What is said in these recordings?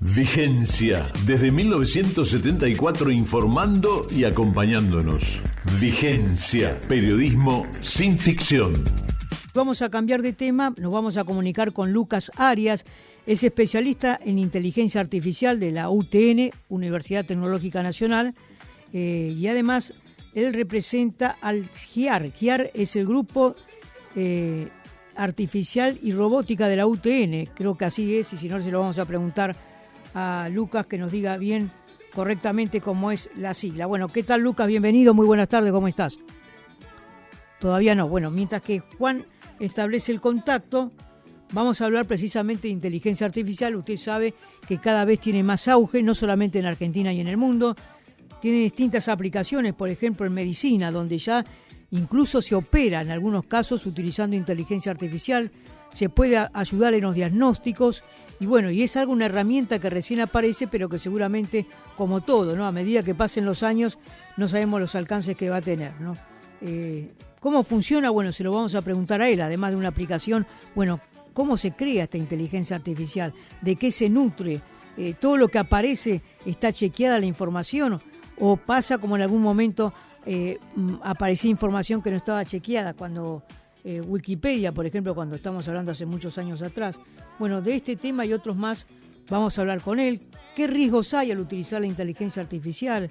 Vigencia, desde 1974 informando y acompañándonos. Vigencia, periodismo sin ficción. Vamos a cambiar de tema, nos vamos a comunicar con Lucas Arias, es especialista en inteligencia artificial de la UTN, Universidad Tecnológica Nacional, y además él representa al GIAR. GIAR es el grupo artificial y robótica de la UTN, creo que así es, y si no se lo vamos a preguntar a Lucas que nos diga bien correctamente cómo es la sigla. Bueno, ¿qué tal, Lucas? Bienvenido, muy buenas tardes, ¿cómo estás? Todavía no. Bueno, mientras que Juan establece el contacto, vamos a hablar precisamente de inteligencia artificial. Usted sabe que cada vez tiene más auge, no solamente en Argentina y en el mundo, tiene distintas aplicaciones, por ejemplo en medicina, donde ya incluso se opera en algunos casos utilizando inteligencia artificial, se puede ayudar en los diagnósticos. Y bueno, y es una herramienta que recién aparece, pero que seguramente, como todo, ¿no? A medida que pasen los años, no sabemos los alcances que va a tener, ¿no? ¿Cómo funciona? Bueno, se lo vamos a preguntar a él, además de una aplicación. Bueno, ¿cómo se crea esta inteligencia artificial? ¿De qué se nutre? ¿Todo lo que aparece está chequeada la información? ¿O pasa como en algún momento aparecía información que no estaba chequeada? Cuando Wikipedia, por ejemplo, cuando estamos hablando hace muchos años atrás. Bueno, de este tema y otros más vamos a hablar con él. ¿Qué riesgos hay al utilizar la inteligencia artificial?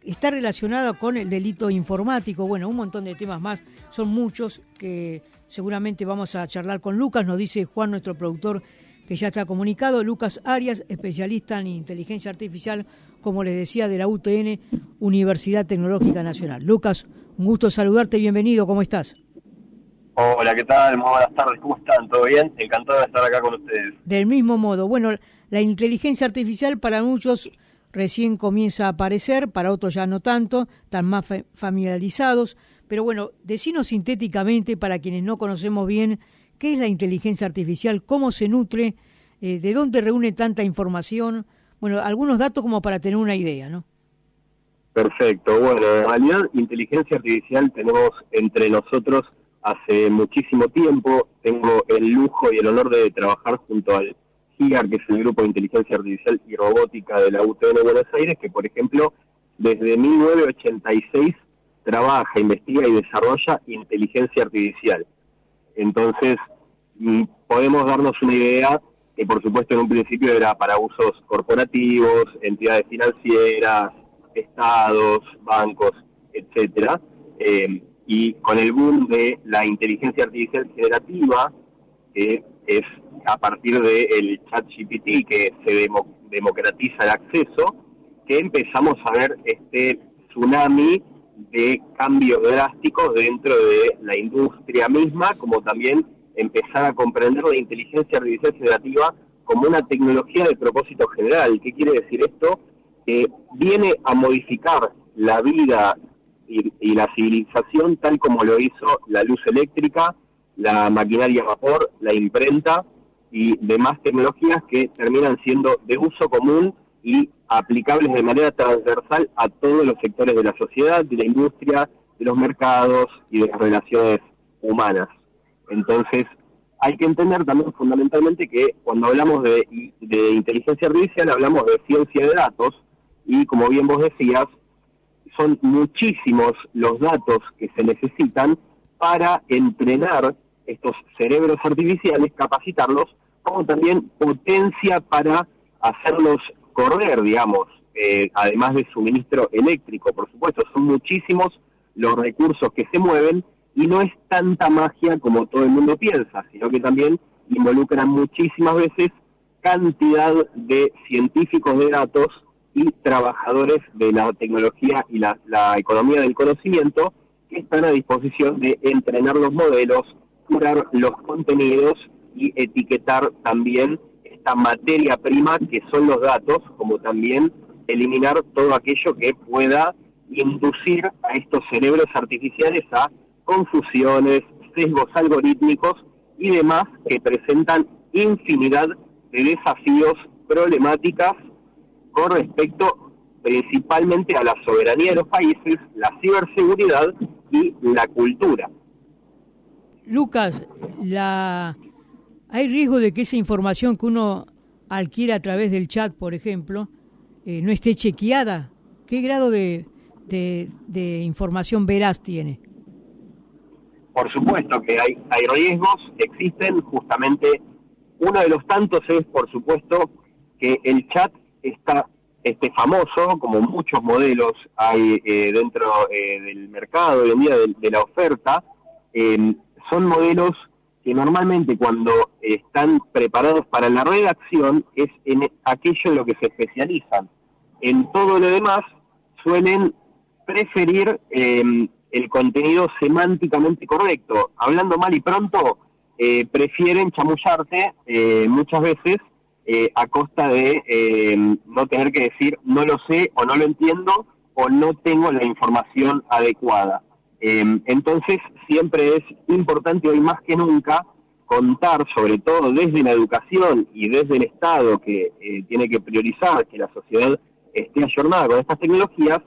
¿Está relacionada con el delito informático? Bueno, un montón de temas más. Son muchos que seguramente vamos a charlar con Lucas. Nos dice Juan, nuestro productor, que ya está comunicado. Lucas Arias, especialista en inteligencia artificial, como les decía, de la UTN, Universidad Tecnológica Nacional. Lucas, un gusto saludarte. Bienvenido. ¿Cómo estás? Hola, ¿qué tal? Muy buenas tardes, ¿cómo están? ¿Todo bien? Encantado de estar acá con ustedes. Del mismo modo, bueno, la inteligencia artificial para muchos recién comienza a aparecer, para otros ya no tanto, están más familiarizados, pero bueno, decinos sintéticamente, para quienes no conocemos bien, ¿qué es la inteligencia artificial? ¿Cómo se nutre? ¿De dónde reúne tanta información? Bueno, algunos datos como para tener una idea, ¿no? Perfecto, bueno, en realidad inteligencia artificial tenemos entre nosotros hace muchísimo tiempo. Tengo el lujo y el honor de trabajar junto al GIAR, que es el Grupo de Inteligencia Artificial y Robótica de la UTN de Buenos Aires, que por ejemplo desde 1986 trabaja, investiga y desarrolla inteligencia artificial. Entonces podemos darnos una idea que por supuesto en un principio era para usos corporativos, entidades financieras, estados, bancos, etcétera. Y con el boom de la inteligencia artificial generativa, que es a partir del ChatGPT, que se democratiza el acceso, que empezamos a ver este tsunami de cambios drásticos dentro de la industria misma, como también empezar a comprender la inteligencia artificial generativa como una tecnología de propósito general. ¿Qué quiere decir esto? Que viene a modificar la vida y la civilización tal como lo hizo la luz eléctrica, la maquinaria a vapor, la imprenta y demás tecnologías que terminan siendo de uso común y aplicables de manera transversal a todos los sectores de la sociedad, de la industria, de los mercados y de las relaciones humanas. Entonces, hay que entender también fundamentalmente que cuando hablamos de inteligencia artificial hablamos de ciencia de datos y, como bien vos decías, son muchísimos los datos que se necesitan para entrenar estos cerebros artificiales, capacitarlos, como también potencia para hacerlos correr, digamos, además de suministro eléctrico, por supuesto. Son muchísimos los recursos que se mueven y no es tanta magia como todo el mundo piensa, sino que también involucran muchísimas veces cantidad de científicos de datos y trabajadores de la tecnología y la economía del conocimiento que están a disposición de entrenar los modelos, curar los contenidos y etiquetar también esta materia prima que son los datos, como también eliminar todo aquello que pueda inducir a estos cerebros artificiales a confusiones, sesgos algorítmicos y demás que presentan infinidad de desafíos, problemáticas con respecto principalmente a la soberanía de los países, la ciberseguridad y la cultura. Lucas, hay riesgo de que esa información que uno adquiere a través del chat, por ejemplo, no esté chequeada? ¿Qué grado de información veraz tiene? Por supuesto que hay riesgos, existen. Justamente uno de los tantos es, por supuesto, que el chat está famoso, como muchos modelos hay dentro del mercado hoy en día, de la oferta. Son modelos que normalmente cuando están preparados para la redacción es en aquello en lo que se especializan. En todo lo demás suelen preferir el contenido semánticamente correcto. Hablando mal y pronto, prefieren chamullarte muchas veces a costa de no tener que decir no lo sé o no lo entiendo o no tengo la información adecuada. Entonces siempre es importante hoy más que nunca contar, sobre todo desde la educación y desde el Estado, que tiene que priorizar que la sociedad esté ayornada con estas tecnologías,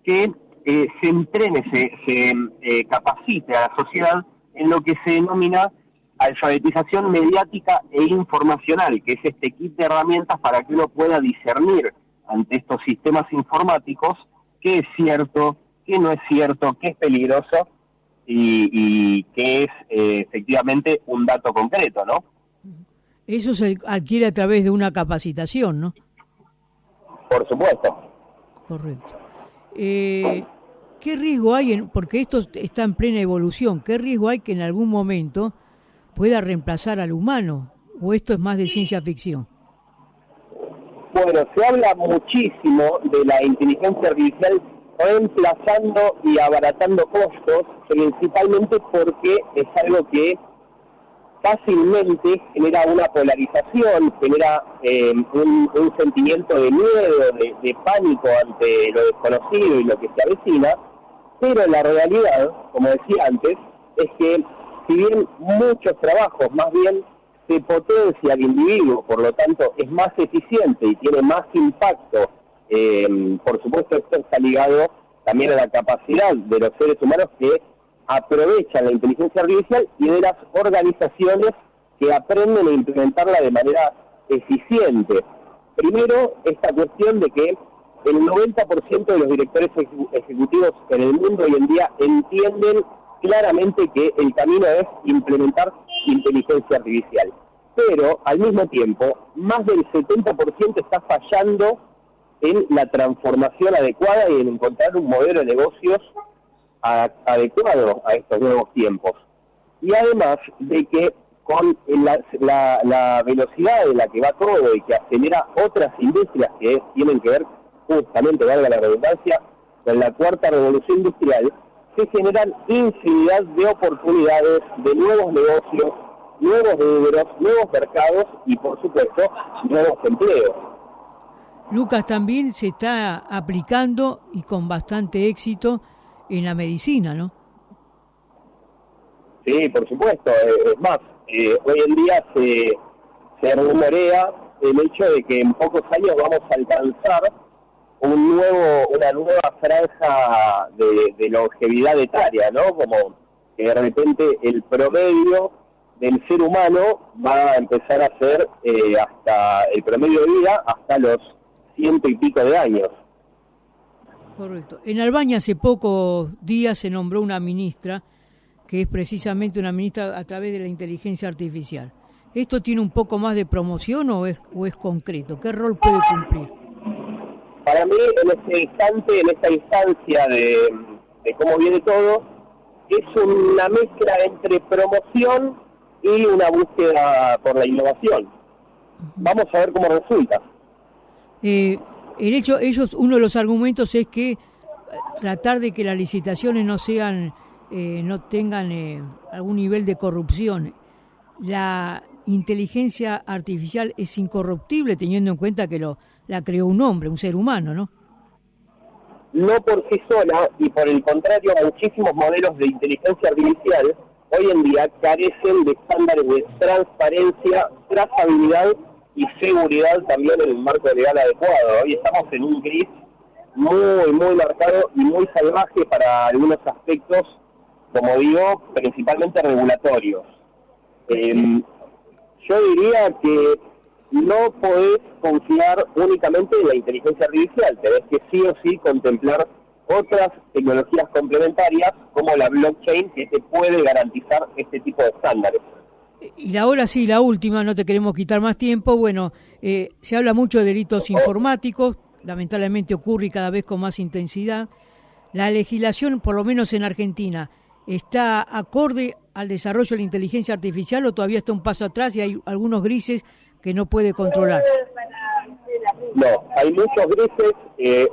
que se entrene, se capacite a la sociedad en lo que se denomina alfabetización mediática e informacional, que es este kit de herramientas para que uno pueda discernir ante estos sistemas informáticos qué es cierto, qué no es cierto, qué es peligroso y qué es efectivamente un dato concreto, ¿no? Eso se adquiere a través de una capacitación, ¿no? Por supuesto. Correcto. ¿Qué riesgo hay, porque esto está en plena evolución, qué riesgo hay que en algún momento pueda reemplazar al humano? ¿O esto es más de ciencia ficción? Bueno, se habla muchísimo de la inteligencia artificial reemplazando y abaratando costos, principalmente porque es algo que fácilmente genera una polarización, genera un sentimiento de miedo, de pánico ante lo desconocido y lo que se avecina, pero la realidad, como decía antes, es que si bien muchos trabajos más bien se potencia al individuo, por lo tanto es más eficiente y tiene más impacto, por supuesto esto está ligado también a la capacidad de los seres humanos que aprovechan la inteligencia artificial y de las organizaciones que aprenden a implementarla de manera eficiente. Primero, esta cuestión de que el 90% de los directores ejecutivos en el mundo hoy en día entienden claramente que el camino es implementar inteligencia artificial. Pero, al mismo tiempo, más del 70% está fallando en la transformación adecuada y en encontrar un modelo de negocios adecuado a estos nuevos tiempos. Y además de que con la velocidad en la que va todo y que acelera otras industrias que tienen que ver, justamente, valga la redundancia, con la cuarta revolución industrial, se generan infinidad de oportunidades, de nuevos negocios, nuevos rubros, nuevos mercados y, por supuesto, nuevos empleos. Lucas, también se está aplicando y con bastante éxito en la medicina, ¿no? Sí, por supuesto. Es más, hoy en día se rumorea el hecho de que en pocos años vamos a alcanzar una nueva franja de longevidad etaria, ¿no? Como que de repente el promedio del ser humano va a empezar a ser hasta el promedio de vida hasta los 100 y pico de años. Correcto. En Albania hace pocos días se nombró una ministra que es precisamente una ministra a través de la inteligencia artificial. ¿Esto tiene un poco más de promoción o es concreto? ¿Qué rol puede cumplir? Para mí, en esta instancia de cómo viene todo, es una mezcla entre promoción y una búsqueda por la innovación. Vamos a ver cómo resulta. Uno de los argumentos es que tratar de que las licitaciones no tengan algún nivel de corrupción. La inteligencia artificial es incorruptible teniendo en cuenta que la creó un hombre, un ser humano, ¿no? No por sí sola, y por el contrario, muchísimos modelos de inteligencia artificial hoy en día carecen de estándares de transparencia, trazabilidad y seguridad también en un marco legal adecuado. Hoy estamos en un gris muy, muy marcado y muy salvaje para algunos aspectos, como digo, principalmente regulatorios. Yo diría que no podés confiar únicamente en la inteligencia artificial, tenés que sí o sí contemplar otras tecnologías complementarias como la blockchain, que te puede garantizar este tipo de estándares. Y ahora sí, la última, no te queremos quitar más tiempo. Bueno, se habla mucho de delitos informáticos, lamentablemente ocurre cada vez con más intensidad. La legislación, por lo menos en Argentina, ¿está acorde al desarrollo de la inteligencia artificial o todavía está un paso atrás y hay algunos grises que no puede controlar? No, hay muchos grises.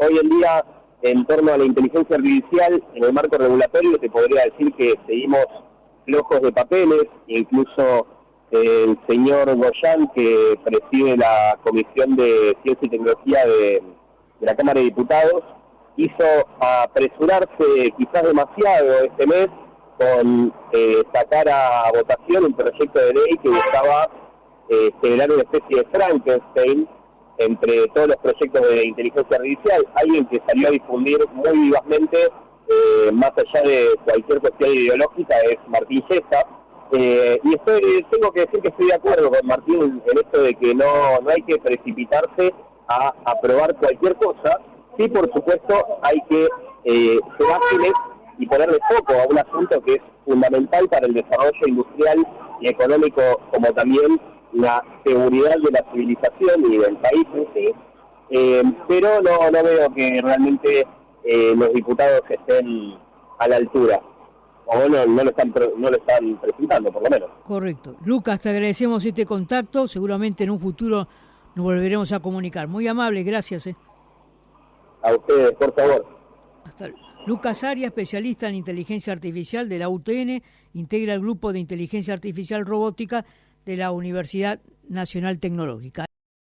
Hoy en día, en torno a la inteligencia artificial, en el marco regulatorio, te podría decir que seguimos flojos de papeles. Incluso el señor Goyan, que preside la Comisión de Ciencia y Tecnología de la Cámara de Diputados, hizo apresurarse quizás demasiado este mes con sacar a votación un proyecto de ley que buscaba generar una especie de Frankenstein entre todos los proyectos de inteligencia artificial. Alguien que salió a difundir muy vivamente, más allá de cualquier cuestión ideológica, es Martín Yesa. Y tengo que decir que estoy de acuerdo con Martín en esto de que no hay que precipitarse a aprobar cualquier cosa. Sí, por supuesto, hay que ser ágiles y ponerle foco a un asunto que es fundamental para el desarrollo industrial y económico, como también la seguridad de la civilización y del país en sí. Pero no veo que realmente los diputados estén a la altura, o no lo están presentando, por lo menos. Correcto. Lucas, te agradecemos este contacto, seguramente en un futuro nos volveremos a comunicar. Muy amable, gracias. A ustedes, por favor. Hasta luego. Lucas Arias, especialista en inteligencia artificial de la UTN, integra el grupo de inteligencia artificial robótica de la Universidad Nacional Tecnológica.